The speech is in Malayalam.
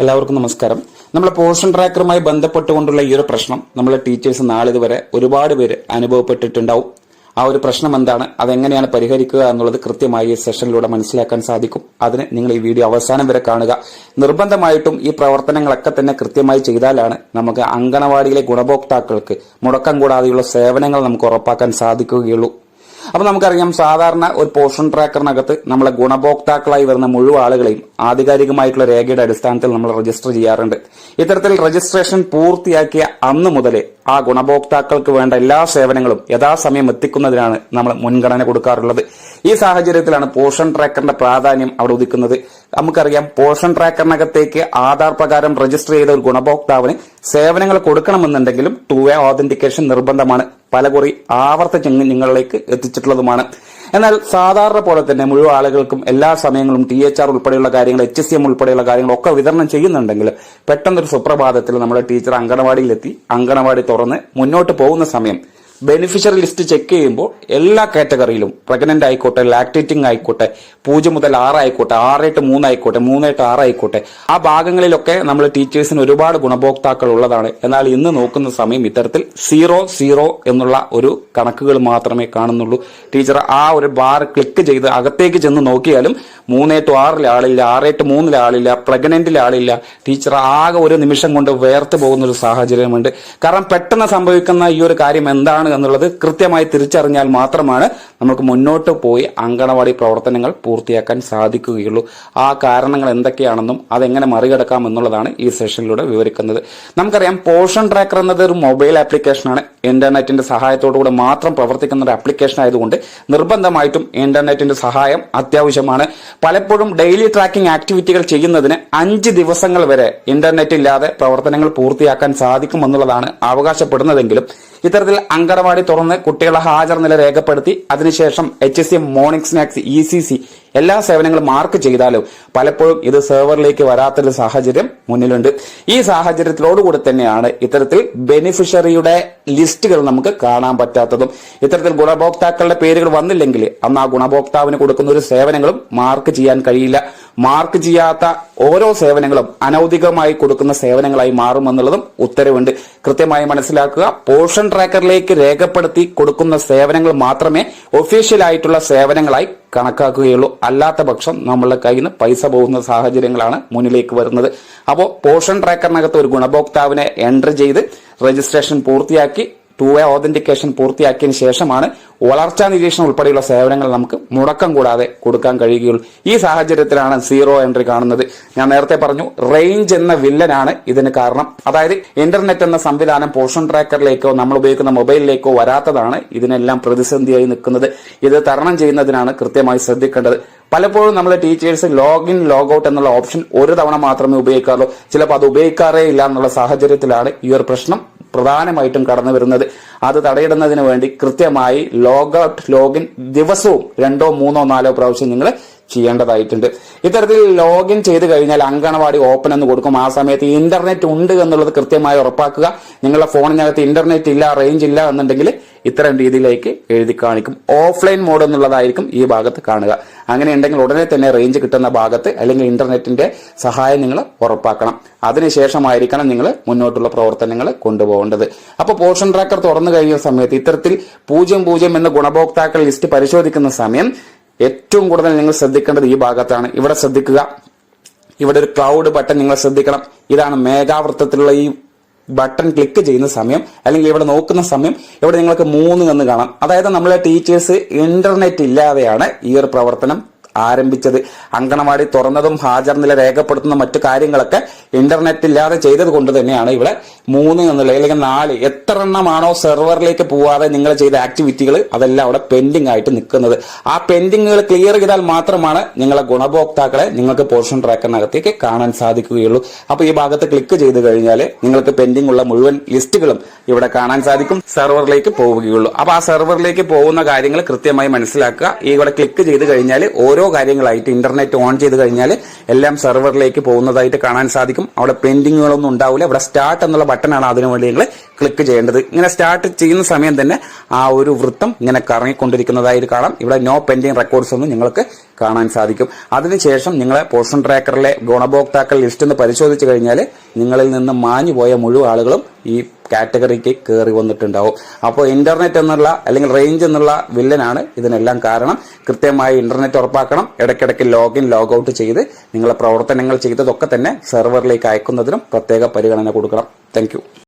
എല്ലാവർക്കും നമസ്കാരം. നമ്മളെ പോർഷൻ ട്രാക്കറുമായി ബന്ധപ്പെട്ടുകൊണ്ടുള്ള ഈ ഒരു പ്രശ്നം നമ്മളെ ടീച്ചേഴ്സ് നാളിതുവരെ ഒരുപാട് പേര് അനുഭവപ്പെട്ടിട്ടുണ്ടാവും. ആ ഒരു പ്രശ്നം എന്താണ്, അതെങ്ങനെയാണ് പരിഹരിക്കുക എന്നുള്ളത് കൃത്യമായി ഈ സെഷനിലൂടെ മനസ്സിലാക്കാൻ സാധിക്കും. അതിന് നിങ്ങൾ ഈ വീഡിയോ അവസാനം വരെ കാണുക. നിർബന്ധമായിട്ടും ഈ പ്രവർത്തനങ്ങളൊക്കെ തന്നെ കൃത്യമായി ചെയ്താലാണ് നമുക്ക് അങ്കണവാടിയിലെ ഗുണഭോക്താക്കൾക്ക് മുടക്കം കൂടാതെയുള്ള സേവനങ്ങൾ നമുക്ക് ഉറപ്പാക്കാൻ സാധിക്കുകയുള്ളൂ. അപ്പൊ നമുക്കറിയാം, സാധാരണ ഒരു പോർഷൻ ട്രാക്കറിനകത്ത് നമ്മളെ ഗുണഭോക്താക്കളായി വരുന്ന മുഴുവൻ ആളുകളെയും ആധികാരികമായിട്ടുള്ള രേഖയുടെ അടിസ്ഥാനത്തിൽ നമ്മൾ രജിസ്റ്റർ ചെയ്യാറുണ്ട്. ഇത്തരത്തിൽ രജിസ്ട്രേഷൻ പൂർത്തിയാക്കിയ അന്ന് മുതലേ ആ ഗുണഭോക്താക്കൾക്ക് വേണ്ട എല്ലാ സേവനങ്ങളും യഥാസമയം എത്തിക്കുന്നതിനാണ് നമ്മൾ മുൻഗണന കൊടുക്കാറുള്ളത്. ഈ സാഹചര്യത്തിലാണ് പോർഷൻ ട്രാക്കറിന്റെ പ്രാധാന്യം അവിടെ ഉദിക്കുന്നത്. നമുക്കറിയാം, പോർഷൻ ട്രാക്കറിനകത്തേക്ക് ആധാർ പ്രകാരം രജിസ്റ്റർ ചെയ്ത ഒരു ഗുണഭോക്താവിന് സേവനങ്ങൾ കൊടുക്കണമെന്നുണ്ടെങ്കിലും 2-way ഓതന്റിക്കേഷൻ നിർബന്ധമാണ്. പലകുറി ആവർത്തിച്ച് നിങ്ങളിലേക്ക് എത്തിച്ചിട്ടുള്ളതുമാണ്. എന്നാൽ സാധാരണ പോലെ തന്നെ മുഴുവൻ ആളുകൾക്കും എല്ലാ സമയങ്ങളും THR ഉൾപ്പെടെയുള്ള കാര്യങ്ങൾ, HCM ഉൾപ്പെടെയുള്ള കാര്യങ്ങളൊക്കെ വിതരണം ചെയ്യുന്നുണ്ടെങ്കിൽ പെട്ടെന്നൊരു സുപ്രഭാതത്തിൽ നമ്മുടെ ടീച്ചർ അങ്കണവാടിയിലെത്തി അങ്കണവാടി തുറന്ന് മുന്നോട്ട് പോകുന്ന സമയം ബെനിഫിഷ്യറി ലിസ്റ്റ് ചെക്ക് ചെയ്യുമ്പോൾ എല്ലാ കാറ്റഗറിയിലും പ്രഗ്നന്റ് ആയിക്കോട്ടെ, ലാക്ടേറ്റിംഗ് ആയിക്കോട്ടെ, 0 മുതൽ 6 ആയിക്കോട്ടെ, 6-3 ആയിക്കോട്ടെ, 3-6 ആയിക്കോട്ടെ, ആ ഭാഗങ്ങളിലൊക്കെ നമ്മൾ ടീച്ചേഴ്സിന് ഒരുപാട് ഗുണഭോക്താക്കൾ ഉള്ളതാണ്. എന്നാൽ ഇന്ന് നോക്കുന്ന സമയം ഇത്തരത്തിൽ 0-0 എന്നുള്ള ഒരു കണക്കുകൾ മാത്രമേ കാണുന്നുള്ളൂ. ടീച്ചർ ആ ഒരു ബാർ ക്ലിക്ക് ചെയ്ത് അകത്തേക്ക് ചെന്ന് നോക്കിയാലും 3-6 ആളില്ല, 6-3 ആളില്ല, പ്രഗ്നന്റിൽ ആളില്ല. ടീച്ചർ ആകെ ഒരു നിമിഷം കൊണ്ട് വേർത്ത് പോകുന്ന ഒരു സാഹചര്യമുണ്ട്. കാരണം പെട്ടെന്ന് സംഭവിക്കുന്ന ഈ ഒരു കാര്യം എന്താണ് എന്നുള്ളത് കൃത്യമായി തിരിച്ചറിഞ്ഞാൽ മാത്രമാണ് നമുക്ക് മുന്നോട്ട് പോയി അങ്കണവാടി പ്രവർത്തനങ്ങൾ പൂർത്തിയാക്കാൻ സാധിക്കുകയുള്ളൂ. ആ കാരണങ്ങൾ എന്തൊക്കെയാണെന്നും അതെങ്ങനെ മറികടക്കാം എന്നുള്ളതാണ് ഈ സെഷനിലൂടെ വിവരിക്കുന്നത്. നമുക്കറിയാം, പോർഷൻ ട്രാക്കർ എന്നത് ഒരു മൊബൈൽ ആപ്ലിക്കേഷനാണ്. ഇന്റർനെറ്റിന്റെ സഹായത്തോടുകൂടെ മാത്രം പ്രവർത്തിക്കുന്ന ഒരു ആപ്ലിക്കേഷൻ ആയതുകൊണ്ട് നിർബന്ധമായിട്ടും ഇന്റർനെറ്റിന്റെ സഹായം അത്യാവശ്യമാണ്. പലപ്പോഴും ഡെയിലി ട്രാക്കിംഗ് ആക്ടിവിറ്റികൾ ചെയ്യുന്നതിന് 5 ദിവസങ്ങൾ വരെ ഇന്റർനെറ്റ് ഇല്ലാതെ പ്രവർത്തനങ്ങൾ പൂർത്തിയാക്കാൻ സാധിക്കുമെന്നുള്ളതാണ് അവകാശപ്പെടുന്നതെങ്കിലും ഇത്തരത്തിൽ അങ്കണവാടി തുറന്ന് കുട്ടികളെ ഹാജർ നില രേഖപ്പെടുത്തി അതിനുശേഷം HCM, മോർണിംഗ് സ്നാക്സ്, ECC എല്ലാ സേവനങ്ങളും മാർക്ക് ചെയ്താലും പലപ്പോഴും ഇത് സെർവറിലേക്ക് വരാത്തൊരു സാഹചര്യം മുന്നിലുണ്ട്. ഈ സാഹചര്യത്തിലോടുകൂടി തന്നെയാണ് ഇത്തരത്തിൽ ബെനിഫിഷ്യറിയുടെ ലിസ്റ്റുകൾ നമുക്ക് കാണാൻ പറ്റാത്തതും. ഇത്തരത്തിൽ ഗുണഭോക്താക്കളുടെ പേരുകൾ വന്നില്ലെങ്കിൽ അന്ന് ആ ഗുണഭോക്താവിന് കൊടുക്കുന്ന ഒരു സേവനങ്ങളും മാർക്ക് ചെയ്യാൻ കഴിയില്ല. മാർക്ക് ചെയ്യാത്ത ഓരോ സേവനങ്ങളും അനൌദ്യോഗികമായി കൊടുക്കുന്ന സേവനങ്ങളായി മാറുമെന്നുള്ളതും ഉത്തരവുണ്ട്. കൃത്യമായി മനസ്സിലാക്കുക. പോർഷൻ ട്രാക്കറിലേക്ക് രേഖപ്പെടുത്തി കൊടുക്കുന്ന സേവനങ്ങൾ മാത്രമേ ഒഫീഷ്യൽ ആയിട്ടുള്ള സേവനങ്ങളായി കണക്കാക്കുകയുള്ളൂ. അല്ലാത്ത പക്ഷം നമ്മളുടെ കയ്യിൽ നിന്ന് പൈസ പോകുന്ന സാഹചര്യങ്ങളാണ് മുന്നിലേക്ക് വരുന്നത്. അപ്പോൾ പോർഷൻ ട്രാക്കറിനകത്ത് ഒരു ഗുണഭോക്താവിനെ എൻട്രി ചെയ്ത് രജിസ്ട്രേഷൻ പൂർത്തിയാക്കി 2-way ഓതന്റിക്കേഷൻ പൂർത്തിയാക്കിയതിനു ശേഷമാണ് വളർച്ചാ നിരീക്ഷണം ഉൾപ്പെടെയുള്ള സേവനങ്ങൾ നമുക്ക് മുടക്കം കൂടാതെ കൊടുക്കാൻ കഴിയുകയുള്ളൂ. ഈ സാഹചര്യത്തിലാണ് 0 എൻട്രി കാണുന്നത്. ഞാൻ നേരത്തെ പറഞ്ഞു, റേഞ്ച് എന്ന വില്ലനാണ് ഇതിന് കാരണം. അതായത് ഇന്റർനെറ്റ് എന്ന സംവിധാനം പോർഷൻ ട്രാക്കറിലേക്കോ നമ്മൾ ഉപയോഗിക്കുന്ന മൊബൈലിലേക്കോ വരാത്തതാണ് ഇതിനെല്ലാം പ്രതിസന്ധിയായി നിൽക്കുന്നത്. ഇത് തരണം ചെയ്യുന്നതിനാണ് കൃത്യമായി ശ്രദ്ധിക്കേണ്ടത്. പലപ്പോഴും നമ്മുടെ ടീച്ചേഴ്സ് ലോഗിൻ ലോഗൌട്ട് എന്നുള്ള ഓപ്ഷൻ ഒരു തവണ മാത്രമേ ഉപയോഗിക്കാറുള്ളൂ. ചിലപ്പോൾ അത് ഉപയോഗിക്കാറേ ഇല്ല എന്നുള്ള സാഹചര്യത്തിലാണ് ഈ ഒരു പ്രശ്നം പ്രധാനമായിട്ടും കടന്നു വരുന്നത്. അത് തടയിടുന്നതിന് വേണ്ടി കൃത്യമായി ലോഗൌട്ട് ലോഗിൻ ദിവസവും 2, 3, 4 പ്രാവശ്യം നിങ്ങൾ ചെയ്യേണ്ടതായിട്ടുണ്ട്. ഇത്തരത്തിൽ ലോഗിൻ ചെയ്ത് കഴിഞ്ഞാൽ അങ്കണവാടി ഓപ്പൺ എന്ന് കൊടുക്കും. ആ സമയത്ത് ഇന്റർനെറ്റ് ഉണ്ട് എന്നുള്ളത് കൃത്യമായി ഉറപ്പാക്കുക. നിങ്ങളുടെ ഫോണിനകത്ത് ഇന്റർനെറ്റ് ഇല്ല, റേഞ്ച് ഇല്ല എന്നുണ്ടെങ്കിൽ ഇത്തരം രീതിയിലേക്ക് എഴുതി കാണിക്കും. ഓഫ്ലൈൻ മോഡ് എന്നുള്ളതായിരിക്കും ഈ ഭാഗത്ത് കാണുക. അങ്ങനെ ഉണ്ടെങ്കിൽ ഉടനെ തന്നെ റേഞ്ച് കിട്ടുന്ന ഭാഗത്ത് അല്ലെങ്കിൽ ഇന്റർനെറ്റിന്റെ സഹായം നിങ്ങൾ ഉറപ്പാക്കണം. അതിനുശേഷമായിരിക്കണം നിങ്ങൾ മുന്നോട്ടുള്ള പ്രവർത്തനങ്ങൾ കൊണ്ടുപോകേണ്ടത്. അപ്പോൾ പോർഷൻ ട്രാക്കർ തുറന്നു കഴിഞ്ഞ സമയത്ത് ഇത്തരത്തിൽ 0-0 എന്ന ഗുണഭോക്താക്കൾ ലിസ്റ്റ് പരിശോധിക്കുന്ന സമയം ഏറ്റവും കൂടുതൽ നിങ്ങൾ ശ്രദ്ധിക്കേണ്ടത് ഈ ഭാഗത്താണ്. ഇവിടെ ശ്രദ്ധിക്കുക. ഇവിടെ ഒരു ക്ലൗഡ് ബട്ടൺ നിങ്ങൾ ശ്രദ്ധിക്കണം. ഇതാണ് മേഘാവൃത്തത്തിലുള്ള ഈ ബട്ടൺ ക്ലിക്ക് ചെയ്യുന്ന സമയം അല്ലെങ്കിൽ ഇവിടെ നോക്കുന്ന സമയം ഇവിടെ നിങ്ങൾക്ക് 3 എന്ന് കാണാം. അതായത് നമ്മളെ ടീച്ചേഴ്സ് ഇന്റർനെറ്റ് ഇല്ലാതെയാണ് ഈ ഒരു പ്രവർത്തനം ആരംഭിച്ചത്. അങ്കണവാടി തുറന്നതും ഹാജർ നില രേഖപ്പെടുത്തുന്ന മറ്റു കാര്യങ്ങളൊക്കെ ഇന്റർനെറ്റ് ഇല്ലാതെ ചെയ്തത് കൊണ്ട് തന്നെയാണ് ഇവിടെ 3 എന്നുള്ള അല്ലെങ്കിൽ 4 എത്ര എണ്ണമാണോ സെർവറിലേക്ക് പോവാതെ നിങ്ങൾ ചെയ്ത ആക്ടിവിറ്റികൾ അതെല്ലാം അവിടെ പെൻഡിംഗ് ആയിട്ട് നിൽക്കുന്നത്. ആ പെൻഡിങ്ങുകൾ ക്ലിയർ ചെയ്താൽ മാത്രമാണ് നിങ്ങളെ ഗുണഭോക്താക്കളെ നിങ്ങൾക്ക് പോർഷൻ ട്രാക്കറിനകത്തേക്ക് കാണാൻ സാധിക്കുകയുള്ളൂ. അപ്പൊ ഈ ഭാഗത്ത് ക്ലിക്ക് ചെയ്ത് കഴിഞ്ഞാൽ നിങ്ങൾക്ക് പെൻഡിംഗ് ഉള്ള മുഴുവൻ ലിസ്റ്റുകളും ഇവിടെ കാണാൻ സാധിക്കും. സെർവറിലേക്ക് പോവുകയുള്ളൂ. അപ്പൊ ആ സെർവറിലേക്ക് പോകുന്ന കാര്യങ്ങൾ കൃത്യമായി മനസ്സിലാക്കുക. ഇവിടെ ക്ലിക്ക് ചെയ്ത് കഴിഞ്ഞാൽ ഓരോ കാര്യങ്ങളായിട്ട് ഇന്റർനെറ്റ് ഓൺ ചെയ്ത് കഴിഞ്ഞാൽ എല്ലാം സെർവറിലേക്ക് പോകുന്നതായിട്ട് കാണാൻ സാധിക്കും. അവിടെ പെൻഡിങ്ങുകളൊന്നും ഉണ്ടാവില്ല. ഇവിടെ സ്റ്റാർട്ട് എന്നുള്ള ബട്ടണാണ് അതിനു വേണ്ടി നിങ്ങൾ ക്ലിക്ക് ചെയ്യേണ്ടത്. ഇങ്ങനെ സ്റ്റാർട്ട് ചെയ്യുന്ന സമയം തന്നെ ആ ഒരു വൃത്തം ഇങ്ങനെ കറങ്ങിക്കൊണ്ടിരിക്കുന്നതായിട്ട് കാണാം. ഇവിടെ നോ പെൻഡിങ് റെക്കോർഡ്സ് ഒന്നും നിങ്ങൾക്ക് കാണാൻ സാധിക്കും. അതിനുശേഷം നിങ്ങളെ പോർഷൻ ട്രാക്കറിലെ ഗുണഭോക്താക്കൾ ലിസ്റ്റ് ഒന്ന് പരിശോധിച്ചു കഴിഞ്ഞാൽ നിങ്ങളിൽ നിന്ന് മാഞ്ഞു പോയ മുഴുവൻ ആളുകളും ഈ കാറ്റഗറിക്ക് കയറി വന്നിട്ടുണ്ടാവും. അപ്പോൾ ഇന്റർനെറ്റ് എന്നുള്ള അല്ലെങ്കിൽ റേഞ്ച് എന്നുള്ള വില്ലനാണ് ഇതിനെല്ലാം കാരണം. കൃത്യമായി ഇന്റർനെറ്റ് ഉറപ്പാക്കണം. ഇടയ്ക്കിടയ്ക്ക് ലോഗിൻ ലോഗൌട്ട് ചെയ്ത് നിങ്ങളെ പ്രവർത്തനങ്ങൾ ചെയ്തതൊക്കെ തന്നെ സെർവറിലേക്ക് അയക്കുന്നതിനും പ്രത്യേക പരിഗണന കൊടുക്കണം. താങ്ക്